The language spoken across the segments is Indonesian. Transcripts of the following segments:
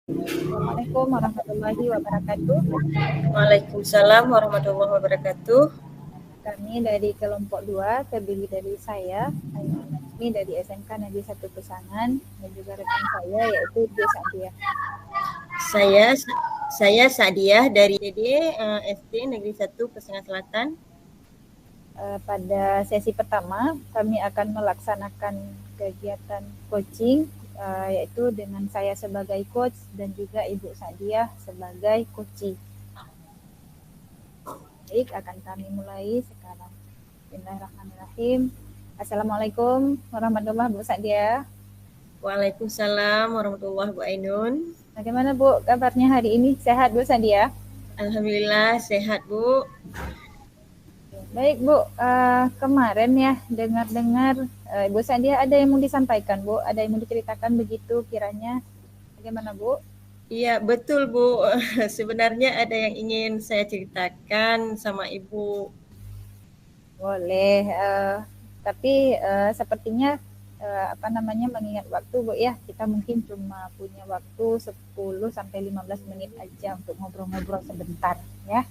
Assalamualaikum warahmatullahi wabarakatuh. Waalaikumsalam warahmatullahi wabarakatuh. Kami dari kelompok 2 terdiri dari saya, Ainun Najmi dari SMK Negeri 1 Pesangan, dan juga rekan saya yaitu Bu Sadia. Saya saya Sadiah dari SD Negeri 1 Pesangan Selatan. Pada sesi pertama, kami akan melaksanakan kegiatan coaching, yaitu dengan saya sebagai coach dan juga Ibu Sadiah sebagai coachee. Baik, akan kami mulai sekarang. Bismillahirrahmanirrahim. Assalamualaikum warahmatullahi wabarakatuh, Bu Sadiah. Waalaikumsalam warahmatullahi wabarakatuh, Bu Ainun. Bagaimana Bu kabarnya hari ini? Sehat Bu Sadiah? Alhamdulillah sehat, Bu. Baik Bu, kemarin ya dengar-dengar Bu Sadiah ada yang mau disampaikan Bu, ada yang mau diceritakan begitu kiranya. Bagaimana Bu? Iya betul, Bu. Sebenarnya ada yang ingin saya ceritakan sama Ibu. Boleh, tapi sepertinya mengingat waktu Bu ya, kita mungkin cuma punya waktu 10 sampai 15 menit aja untuk ngobrol-ngobrol sebentar ya.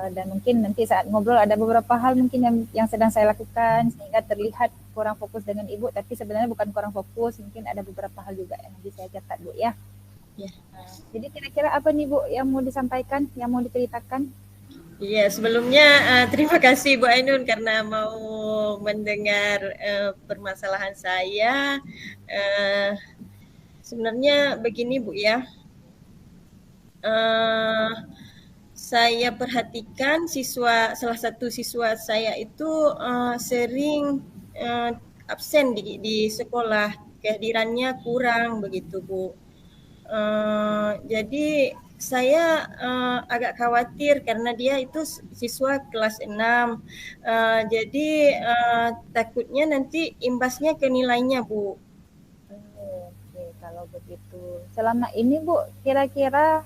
Dan mungkin nanti saat ngobrol ada beberapa hal mungkin yang sedang saya lakukan sehingga terlihat kurang fokus dengan Ibu, tapi sebenarnya bukan kurang fokus, mungkin ada beberapa hal juga yang nanti saya catat Bu ya. Ya. Jadi kira-kira apa nih Bu yang mau disampaikan, yang mau diceritakan? Iya, sebelumnya terima kasih Bu Ainun karena mau mendengar permasalahan saya. Sebenarnya begini Bu ya, saya perhatikan salah satu siswa saya itu sering absen di sekolah, kehadirannya kurang begitu Bu. Jadi saya agak khawatir karena dia itu siswa kelas 6. Jadi takutnya nanti imbasnya ke nilainya, Bu. Oke, kalau begitu. Selama ini Bu, kira-kira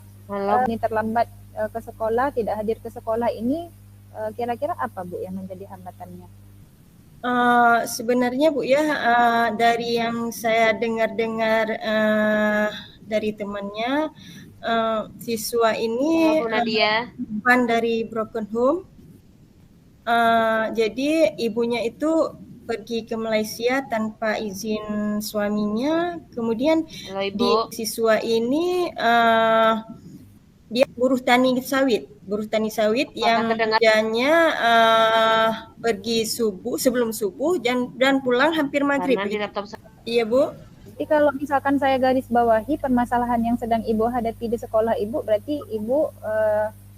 ini terlambat ke sekolah, tidak hadir ke sekolah ini, kira-kira apa Bu yang menjadi hambatannya? Sebenarnya Bu ya, dari yang saya dengar-dengar dari temannya, siswa ini bukan dari broken home. Jadi ibunya itu pergi ke Malaysia tanpa izin suaminya. Kemudian siswa ini dia buruh tani sawit yang kerjanya pergi sebelum subuh dan pulang hampir maghrib. Iya Bu. Jadi kalau misalkan saya garis bawahi permasalahan yang sedang Ibu hadapi di sekolah Ibu, berarti Ibu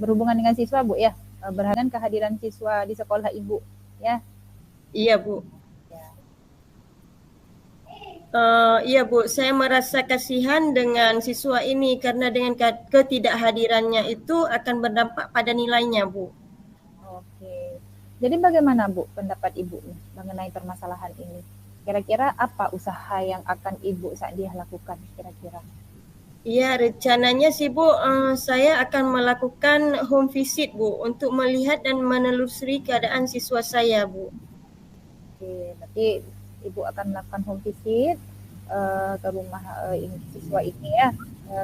berhubungan dengan siswa Bu ya, berhubungan kehadiran siswa di sekolah Ibu ya. Iya Bu. Iya Bu, saya merasa kasihan dengan siswa ini karena dengan ketidakhadirannya itu akan berdampak pada nilainya Bu. Oke, jadi bagaimana Bu pendapat Ibu mengenai permasalahan ini? Kira-kira apa usaha yang akan Ibu Sadiah lakukan kira-kira? Iya, rencananya sih Bu, saya akan melakukan home visit Bu untuk melihat dan menelusuri keadaan siswa saya Bu. Oke, berarti Ibu akan melakukan home visit ke rumah siswa ini ya.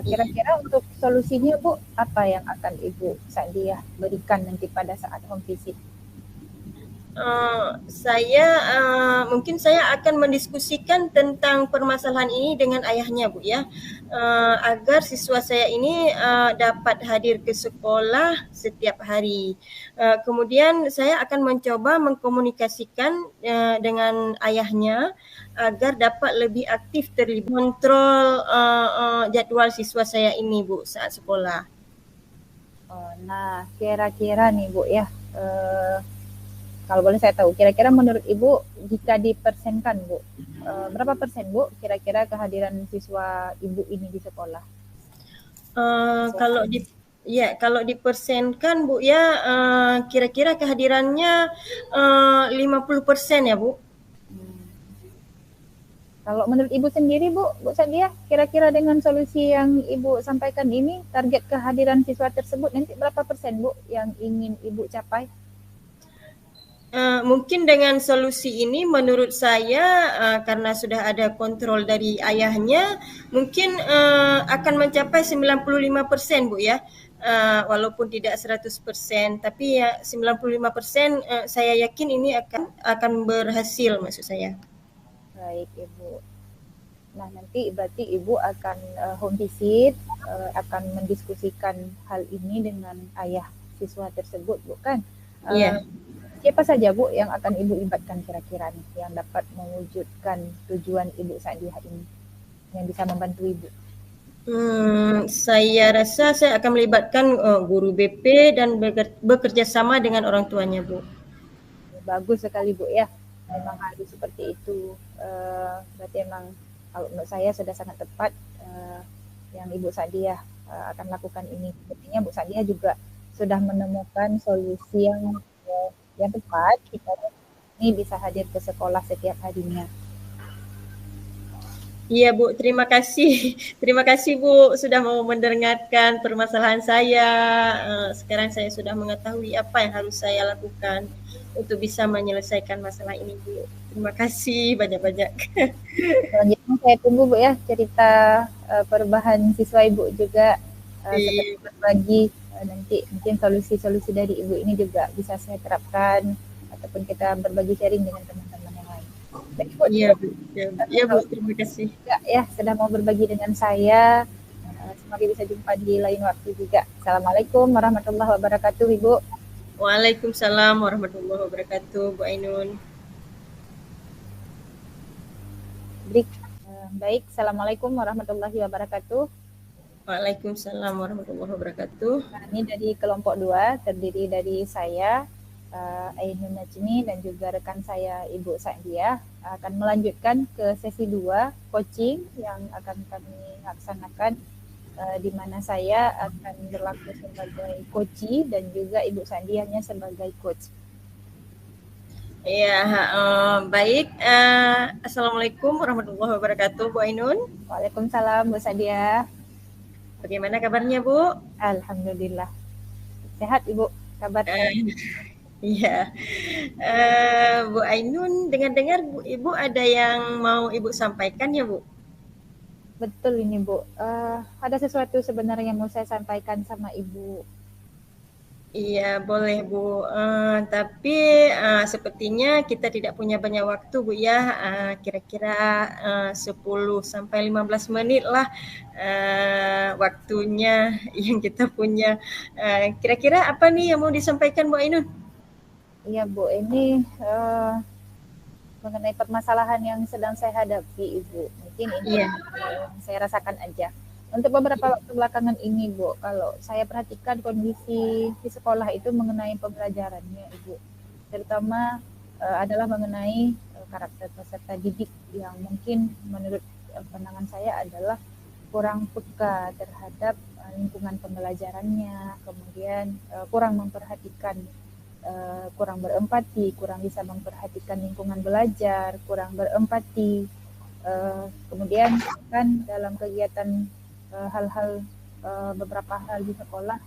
Kira-kira untuk solusinya Bu, apa yang akan Ibu Sadiah berikan nanti pada saat home visit? Mungkin saya akan mendiskusikan tentang permasalahan ini dengan ayahnya Bu ya, agar siswa saya ini dapat hadir ke sekolah setiap hari. Kemudian saya akan mencoba mengkomunikasikan dengan ayahnya agar dapat lebih aktif terlibat kontrol jadwal siswa saya ini Bu saat sekolah. Nah, kira-kira nih Bu ya, kalau boleh saya tahu, kira-kira menurut Ibu jika dipersenkan Bu, berapa persen Bu kira-kira kehadiran siswa Ibu ini di sekolah? Kalau dipersenkan Bu ya, kira-kira kehadirannya 50% ya Bu. Kalau menurut Ibu sendiri Bu Sadiah, kira-kira dengan solusi yang Ibu sampaikan ini, target kehadiran siswa tersebut nanti berapa persen Bu yang ingin Ibu capai? Mungkin dengan solusi ini menurut saya karena sudah ada kontrol dari ayahnya mungkin akan mencapai 95% Bu ya. Walaupun tidak 100% tapi ya 95% saya yakin ini akan berhasil maksud saya. Baik Ibu. Nah, nanti berarti Ibu akan home visit, akan mendiskusikan hal ini dengan ayah siswa tersebut, bukan? Iya. Siapa saja Bu yang akan Ibu libatkan kira-kira nih, yang dapat mewujudkan tujuan Ibu Sa'diyah ini, yang bisa membantu Ibu? Saya rasa saya akan melibatkan guru BP dan bekerja sama dengan orang tuanya, Bu. Bagus sekali Bu ya, memang harus seperti itu. Berarti memang kalau menurut saya sudah sangat tepat yang Ibu Sa'diyah akan lakukan ini. Sepertinya Bu Sa'diyah juga sudah menemukan solusi yang tepat, kita ini bisa hadir ke sekolah setiap harinya. Iya Bu, terima kasih. Terima kasih Bu sudah mau mendengarkan permasalahan saya. Sekarang saya sudah mengetahui apa yang harus saya lakukan untuk bisa menyelesaikan masalah ini Bu. Terima kasih banyak-banyak. Selanjutnya saya tunggu Bu ya cerita perubahan siswa Ibu juga seperti berbagi nanti mungkin solusi-solusi dari Ibu ini juga bisa saya terapkan ataupun kita berbagi sharing dengan teman-teman yang lain. Baik Bu. Iya Bu. Ya Bu, terima kasih. Ya, sudah mau berbagi dengan saya. Semoga bisa jumpa di lain waktu juga. Assalamualaikum warahmatullahi wabarakatuh Ibu. Waalaikumsalam warahmatullahi wabarakatuh Bu Ainun. Baik, Assalamualaikum warahmatullahi wabarakatuh. Waalaikumsalam warahmatullahi wabarakatuh. Kami dari kelompok 2 terdiri dari saya, Ainun Najmi dan juga rekan saya Ibu Sa'diyah akan melanjutkan ke sesi 2 coaching yang akan kami laksanakan di mana saya akan berlaku sebagai coachee dan juga Ibu Sa'diyahnya sebagai coach. Ya, baik. Assalamualaikum warahmatullahi wabarakatuh, Bu Ainun. Waalaikumsalam, Bu Sa'diyah. Bagaimana kabarnya, Bu? Alhamdulillah. Sehat, Ibu. Kabarnya? Iya. Bu Ainun, dengar-dengar Ibu ada yang mau Ibu sampaikan ya, Bu? Betul ini, Bu. Ada sesuatu sebenarnya yang mau saya sampaikan sama Ibu. Iya, boleh Bu. Tapi sepertinya kita tidak punya banyak waktu Bu ya. Kira-kira 10 sampai 15 menit lah waktunya yang kita punya. Kira-kira apa nih yang mau disampaikan Bu Ainun? Iya Bu, ini mengenai permasalahan yang sedang saya hadapi Ibu. Mungkin ini yang saya rasakan aja. Untuk beberapa waktu belakangan ini, Bu, kalau saya perhatikan kondisi di sekolah itu mengenai pembelajarannya, Ibu. Terutama adalah mengenai karakter peserta didik yang mungkin menurut pandangan saya adalah kurang peka terhadap lingkungan pembelajarannya, kemudian kurang memperhatikan, kurang berempati, kurang bisa memperhatikan lingkungan belajar, kurang berempati, kemudian kan dalam kegiatan hal-hal beberapa hal di sekolah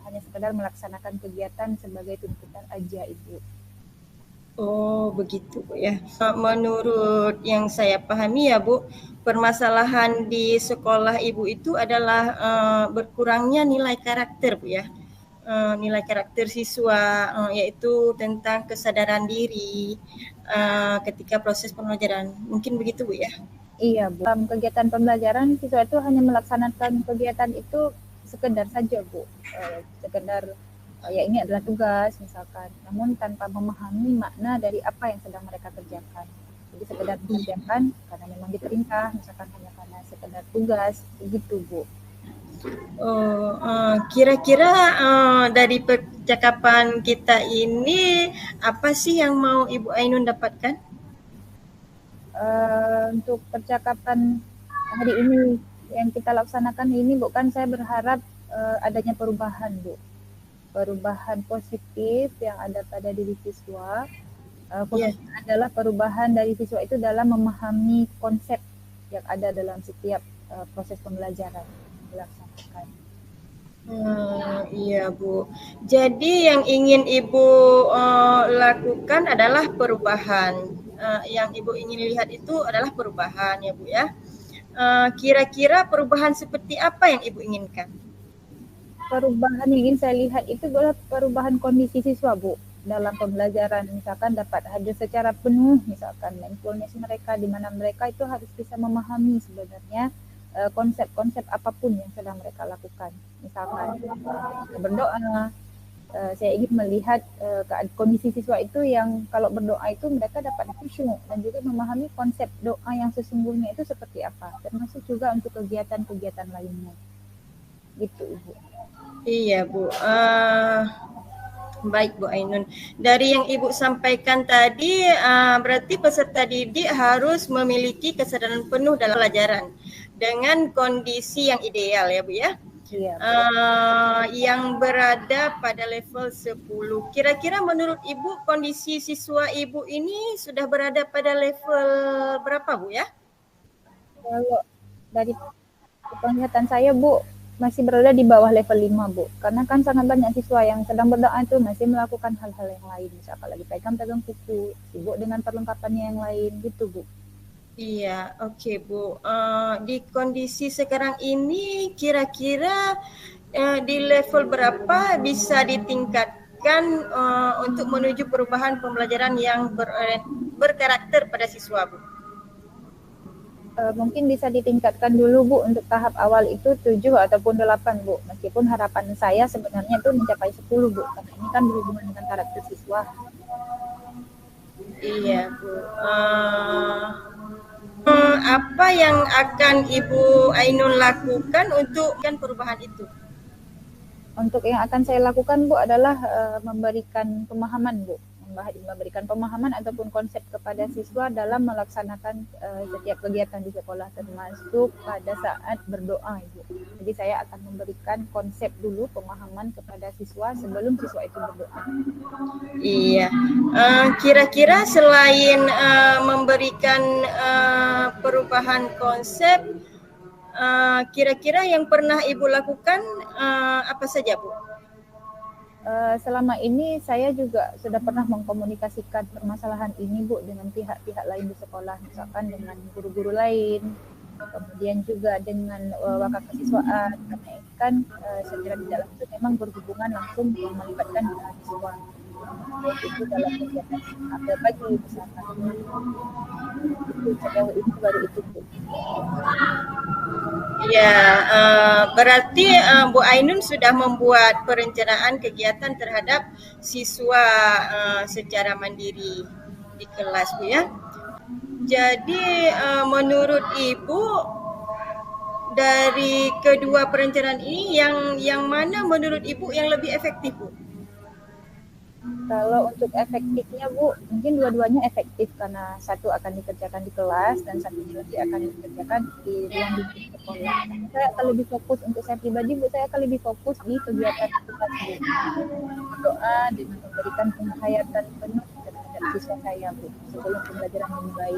hanya sekedar melaksanakan kegiatan sebagai tuntutan aja Ibu. Oh begitu Bu ya. Menurut yang saya pahami ya Bu, permasalahan di sekolah Ibu itu adalah berkurangnya nilai karakter Bu ya. Nilai karakter siswa yaitu tentang kesadaran diri ketika proses pembelajaran. Mungkin begitu Bu ya? Iya Bu. Dalam kegiatan pembelajaran siswa itu hanya melaksanakan kegiatan itu sekedar saja Bu. Sekedar ya ini adalah tugas misalkan, namun tanpa memahami makna dari apa yang sedang mereka kerjakan. Jadi sekedar mengerjakan karena memang diperintah, misalkan hanya karena sekedar tugas, begitu Bu. Kira-kira dari percakapan kita ini apa sih yang mau Ibu Ainun dapatkan? Untuk percakapan hari ini yang kita laksanakan ini bukan saya berharap adanya perubahan Bu, perubahan positif yang ada pada diri siswa, adalah perubahan dari siswa itu dalam memahami konsep yang ada dalam setiap proses pembelajaran dilaksanakan. Iya Bu. Jadi yang ingin Ibu lakukan adalah perubahan. Yang Ibu ingin lihat itu adalah perubahan ya Bu ya. Kira-kira perubahan seperti apa yang Ibu inginkan? Perubahan yang ingin saya lihat itu adalah perubahan kondisi siswa, Bu, dalam pembelajaran. Misalkan dapat hadir secara penuh, misalkan mindfulness mereka, di mana mereka itu harus bisa memahami sebenarnya konsep-konsep apapun yang sedang mereka lakukan. Misalkan berdoa, saya ingin melihat kondisi siswa itu yang kalau berdoa itu mereka dapat khusyuk dan juga memahami konsep doa yang sesungguhnya itu seperti apa, termasuk juga untuk kegiatan-kegiatan lainnya. Gitu, Ibu. Iya Bu. Baik Bu Ainun. Dari yang Ibu sampaikan tadi, berarti peserta didik harus memiliki kesadaran penuh dalam pelajaran dengan kondisi yang ideal ya Bu ya. Iya. Yang berada pada level 10. Kira-kira menurut Ibu kondisi siswa Ibu ini sudah berada pada level berapa Bu ya? Kalau dari penglihatan saya, Bu, masih berada di bawah level 5, Bu. Karena kan sangat banyak siswa yang sedang berdoa itu masih melakukan hal-hal yang lain. Misalkan lagi pegang-pegang buku, sibuk dengan perlengkapannya yang lain, gitu, Bu. Iya, oke Bu. Di kondisi sekarang ini kira-kira di level berapa bisa ditingkatkan untuk menuju perubahan pembelajaran yang berkarakter pada siswa Bu? Mungkin bisa ditingkatkan dulu, Bu, untuk tahap awal itu 7 ataupun 8, Bu. Meskipun harapan saya sebenarnya itu mencapai 10, Bu. Karena ini kan berhubungan dengan karakter siswa. Iya, Bu. Apa yang akan Ibu Ainun lakukan untuk perubahan itu? Untuk yang akan saya lakukan, Bu, adalah memberikan pemahaman, Bu. Memberikan pemahaman ataupun konsep kepada siswa dalam melaksanakan setiap kegiatan di sekolah, termasuk pada saat berdoa, Ibu. Jadi saya akan memberikan konsep dulu, pemahaman kepada siswa sebelum siswa itu berdoa. Iya. Kira-kira selain memberikan perubahan konsep, kira-kira yang pernah Ibu lakukan apa saja, Bu? Selama ini saya juga sudah pernah mengkomunikasikan permasalahan ini, Bu, dengan pihak-pihak lain di sekolah, misalkan dengan guru-guru lain, kemudian juga dengan wakil kesiswaan, karena ini kan secara tidak langsung memang berhubungan langsung melibatkan siswa, itu dalam kegiatan apel pagi misalkan. Itu sejauh ini baru itu, Bu. Ya, berarti Bu Ainun sudah membuat perencanaan kegiatan terhadap siswa secara mandiri di kelas, Bu ya. Jadi menurut Ibu dari kedua perencanaan ini yang mana menurut Ibu yang lebih efektif, Bu? Kalau untuk efektifnya, Bu, mungkin dua-duanya efektif karena satu akan dikerjakan di kelas dan satunya lagi akan dikerjakan di ruang lingkup sekolah. Saya akan lebih fokus, untuk saya pribadi, Bu, saya akan lebih fokus di kegiatan kelas, Bu. Berdoa dengan memberikan penghayatan penuh terhadap siswa saya, Bu, sebelum pembelajaran dimulai.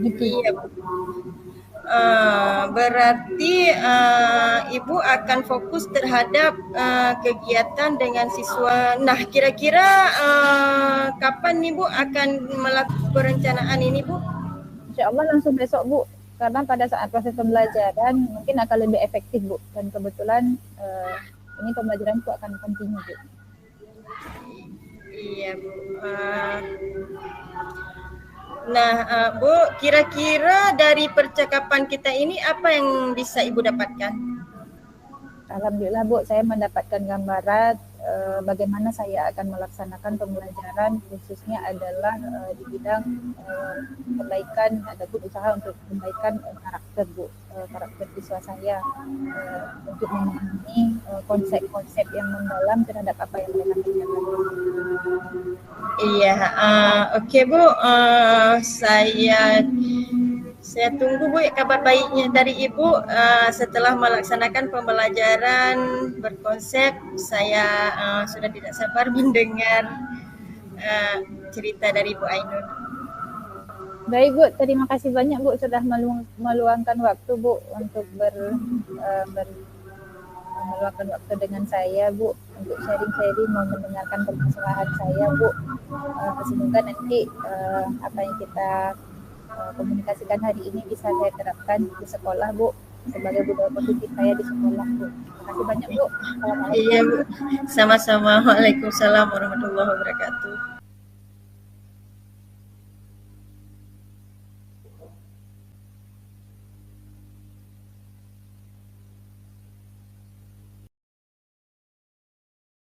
Gitu. Iya, Bu. Berarti Ibu akan fokus terhadap kegiatan dengan siswa. Nah, kira-kira kapan nih Bu akan melakukan perencanaan ini, Bu? Insya Allah langsung besok, Bu. Karena pada saat proses pembelajaran mungkin akan lebih efektif, Bu. Dan kebetulan ini pembelajaran itu akan kontinu, Bu. Iya, Bu. Nah, Bu, kira-kira dari percakapan kita ini apa yang bisa Ibu dapatkan? Alhamdulillah, Bu, saya mendapatkan gambaran bagaimana saya akan melaksanakan pembelajaran, khususnya adalah di bidang perbaikan ataupun usaha untuk perbaikan karakter, Bu, karakter siswa saya, untuk memahami konsep-konsep yang mendalam terhadap apa yang mereka kerjakan. Iya, oke Bu, saya tunggu Bu kabar baiknya dari Ibu setelah melaksanakan pembelajaran berkonsep. Saya sudah tidak sabar mendengar cerita dari Bu Ainun. Baik, Bu, terima kasih banyak, Bu, sudah meluangkan waktu, Bu, untuk meluangkan waktu dengan saya, Bu, untuk sharing-sharing, mau mendengarkan permasalahan saya, Bu. Semoga nanti apa yang kita komunikasikan hari ini bisa saya terapkan di sekolah, Bu, sebagai budaya positif saya di sekolah, Bu. Terima kasih banyak, Bu. Iya Bu, sama-sama. Waalaikumsalam warahmatullahi wabarakatuh.